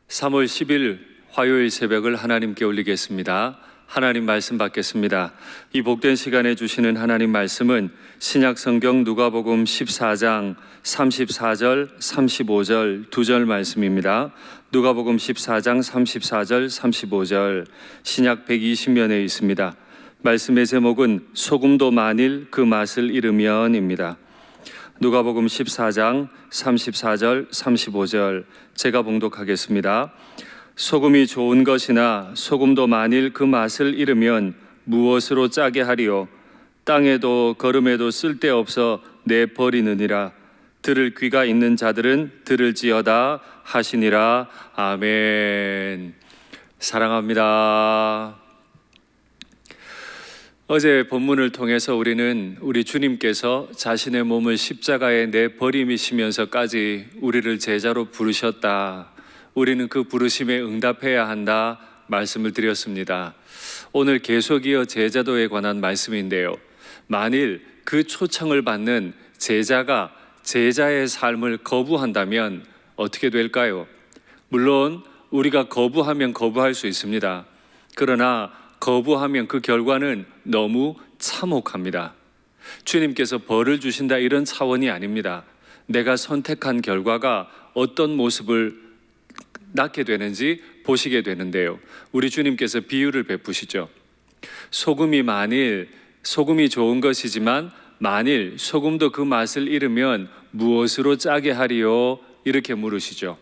3월 10일 화요일 새벽을 하나님께 올리겠습니다. 하나님 말씀 받겠습니다. 이 복된 시간에 주시는 하나님 말씀은 신약성경 누가복음 14장 34절 35절 두 절 말씀입니다. 누가복음 14장 34절 35절 신약 120면에 있습니다. 말씀의 제목은 소금도 만일 그 맛을 잃으면입니다. 누가복음 14장 34절 35절 제가 봉독하겠습니다. 소금이 좋은 것이나 소금도 만일 그 맛을 잃으면 무엇으로 짜게 하리요? 땅에도 거름에도 쓸데없어 내버리느니라. 들을 귀가 있는 자들은 들을지어다 하시니라. 아멘. 사랑합니다. 어제 본문을 통해서 우리는 우리 주님께서 자신의 몸을 십자가에 내버리시면서까지 우리를 제자로 부르셨다. 우리는 그 부르심에 응답해야 한다 말씀을 드렸습니다. 오늘 계속 이어 제자도에 관한 말씀인데요. 만일 그 초청을 받는 제자가 제자의 삶을 거부한다면 어떻게 될까요? 물론 우리가 거부하면 거부할 수 있습니다. 그러나 거부하면 그 결과는 너무 참혹합니다. 주님께서 벌을 주신다 이런 차원이 아닙니다. 내가 선택한 결과가 어떤 모습을 낳게 되는지 보시게 되는데요. 우리 주님께서 비유를 베푸시죠. 소금이 좋은 것이지만 만일 소금도 그 맛을 잃으면 무엇으로 짜게 하리요? 이렇게 물으시죠.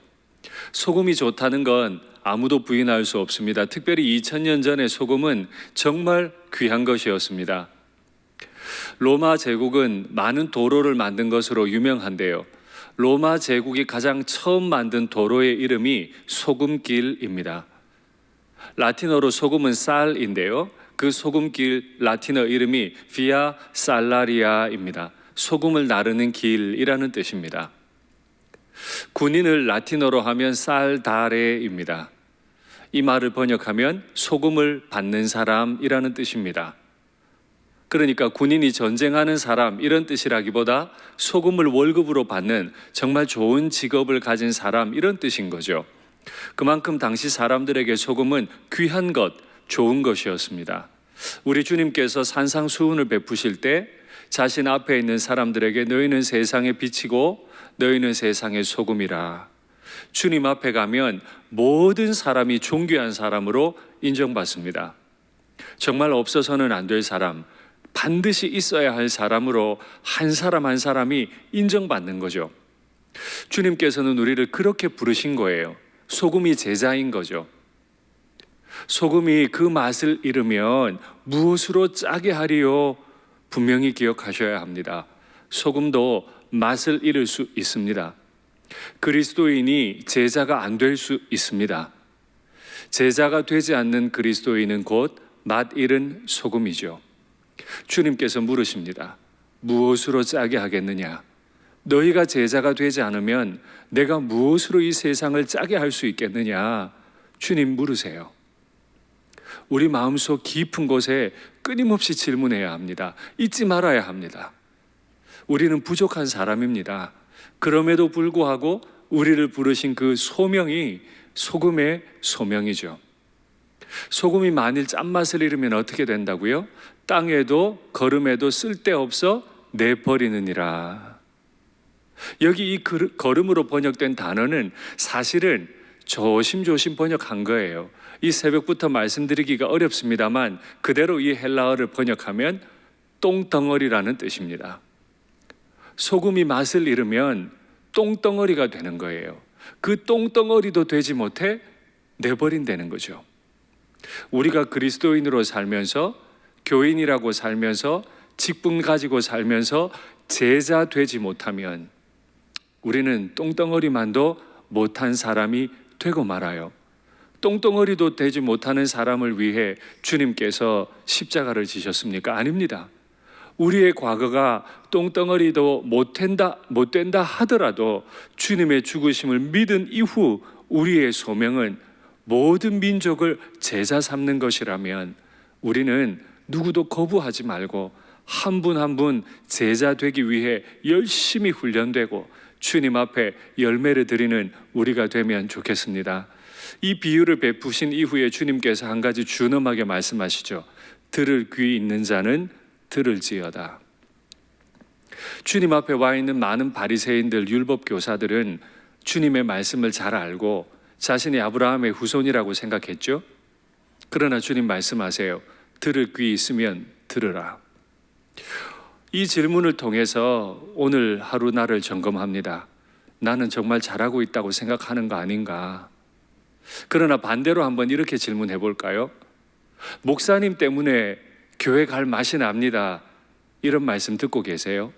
소금이 좋다는 건 아무도 부인할 수 없습니다. 특별히 2000년 전의 소금은 정말 귀한 것이었습니다. 로마 제국은 많은 도로를 만든 것으로 유명한데요. 로마 제국이 가장 처음 만든 도로의 이름이 소금길입니다. 라틴어로 소금은 쌀인데요. 그 소금길 라틴어 이름이 비아 살라리아입니다. 소금을 나르는 길이라는 뜻입니다. 군인을 라틴어로 하면 살다레입니다. 이 말을 번역하면 소금을 받는 사람이라는 뜻입니다. 그러니까 군인이 전쟁하는 사람 이런 뜻이라기보다 소금을 월급으로 받는 정말 좋은 직업을 가진 사람 이런 뜻인 거죠. 그만큼 당시 사람들에게 소금은 귀한 것, 좋은 것이었습니다. 우리 주님께서 산상수훈을 베푸실 때 자신 앞에 있는 사람들에게 너희는 세상의 빛이고 너희는 세상의 소금이라. 주님 앞에 가면 모든 사람이 존귀한 사람으로 인정받습니다. 정말 없어서는 안 될 사람, 반드시 있어야 할 사람으로 한 사람 한 사람이 인정받는 거죠. 주님께서는 우리를 그렇게 부르신 거예요. 소금이 제자인 거죠. 소금이 그 맛을 잃으면 무엇으로 짜게 하리요? 분명히 기억하셔야 합니다. 소금도 맛을 잃을 수 있습니다. 그리스도인이 제자가 안 될 수 있습니다. 제자가 되지 않는 그리스도인은 곧 맛 잃은 소금이죠. 주님께서 물으십니다. 무엇으로 짜게 하겠느냐? 너희가 제자가 되지 않으면 내가 무엇으로 이 세상을 짜게 할 수 있겠느냐? 주님 물으세요. 우리 마음속 깊은 곳에 끊임없이 질문해야 합니다. 잊지 말아야 합니다. 우리는 부족한 사람입니다. 그럼에도 불구하고 우리를 부르신 그 소명이 소금의 소명이죠. 소금이 만일 짠맛을 잃으면 어떻게 된다고요? 땅에도 거름에도 쓸데없어 내버리느니라. 여기 이 거름으로 번역된 단어는 사실은 조심조심 번역한 거예요. 이 새벽부터 말씀드리기가 어렵습니다만 그대로 이 헬라어를 번역하면 똥덩어리라는 뜻입니다. 소금이 맛을 잃으면 똥덩어리가 되는 거예요. 그 똥덩어리도 되지 못해 내버린다는 거죠. 우리가 그리스도인으로 살면서 교인이라고 살면서 직분 가지고 살면서 제자 되지 못하면 우리는 똥덩어리만도 못한 사람이 되고 말아요. 똥덩어리도 되지 못하는 사람을 위해 주님께서 십자가를 지셨습니까? 아닙니다. 우리의 과거가 똥덩어리도 못된다 하더라도 주님의 죽으심을 믿은 이후 우리의 소명은 모든 민족을 제자 삼는 것이라면 우리는 누구도 거부하지 말고 한 분 한 분 제자 되기 위해 열심히 훈련되고 주님 앞에 열매를 드리는 우리가 되면 좋겠습니다. 이 비유를 베푸신 이후에 주님께서 한 가지 준엄하게 말씀하시죠. 들을 귀 있는 자는 들을지어다. 주님 앞에 와 있는 많은 바리새인들, 율법 교사들은 주님의 말씀을 잘 알고 자신이 아브라함의 후손이라고 생각했죠. 그러나 주님 말씀하세요. 들을 귀 있으면 들으라. 이 질문을 통해서 오늘 하루 나를 점검합니다. 나는 정말 잘하고 있다고 생각하는 거 아닌가? 그러나 반대로 한번 이렇게 질문해 볼까요? 목사님 때문에 교회 갈 맛이 납니다. 이런 말씀 듣고 계세요?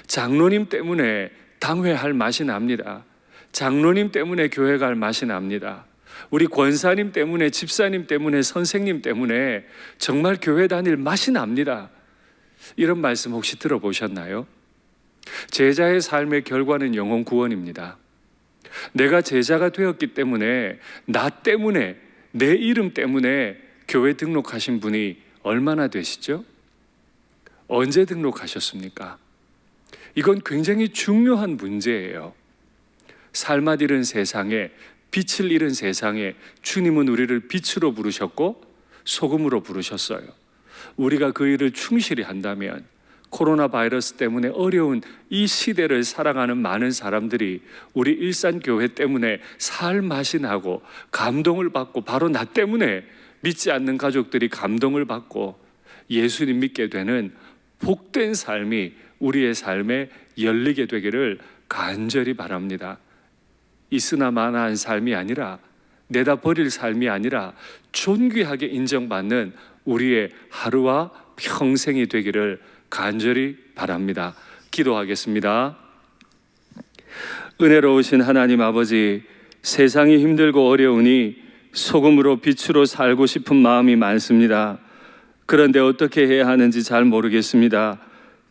장로님 때문에 당회할 맛이 납니다. 장로님 때문에 교회 갈 맛이 납니다. 우리 권사님 때문에, 집사님 때문에, 선생님 때문에 정말 교회 다닐 맛이 납니다. 이런 말씀 혹시 들어보셨나요? 제자의 삶의 결과는 영혼 구원입니다. 내가 제자가 되었기 때문에, 나 때문에, 내 이름 때문에 교회 등록하신 분이 얼마나 되시죠? 언제 등록하셨습니까? 이건 굉장히 중요한 문제예요. 삶맛 잃은 세상에, 빛을 잃은 세상에 주님은 우리를 빛으로 부르셨고 소금으로 부르셨어요. 우리가 그 일을 충실히 한다면 코로나 바이러스 때문에 어려운 이 시대를 살아가는 많은 사람들이 우리 일산교회 때문에 살 맛이 나고 감동을 받고, 바로 나 때문에 믿지 않는 가족들이 감동을 받고 예수님 믿게 되는 복된 삶이 우리의 삶에 열리게 되기를 간절히 바랍니다. 있으나 마나한 삶이 아니라, 내다 버릴 삶이 아니라 존귀하게 인정받는 우리의 하루와 평생이 되기를 간절히 바랍니다. 기도하겠습니다. 은혜로우신 하나님 아버지, 세상이 힘들고 어려우니 소금으로 빛으로 살고 싶은 마음이 많습니다. 그런데 어떻게 해야 하는지 잘 모르겠습니다.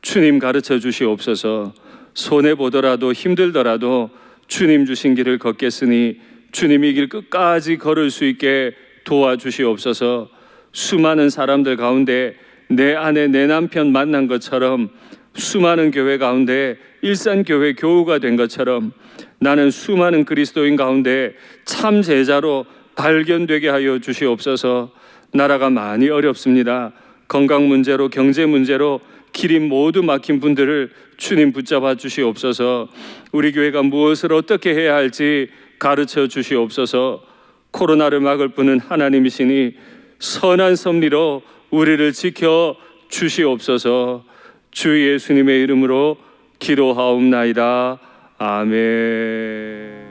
주님 가르쳐 주시옵소서. 손해보더라도 힘들더라도 주님 주신 길을 걷겠으니 주님 이 길 끝까지 걸을 수 있게 도와주시옵소서. 수많은 사람들 가운데 내 아내, 내 남편 만난 것처럼, 수많은 교회 가운데 일산교회 교우가 된 것처럼 나는 수많은 그리스도인 가운데 참 제자로 발견되게 하여 주시옵소서. 나라가 많이 어렵습니다. 건강 문제로, 경제 문제로 길이 모두 막힌 분들을 주님 붙잡아 주시옵소서. 우리 교회가 무엇을 어떻게 해야 할지 가르쳐 주시옵소서. 코로나를 막을 분은 하나님이시니 선한 섭리로 우리를 지켜 주시옵소서. 주 예수님의 이름으로 기도하옵나이다. 아멘.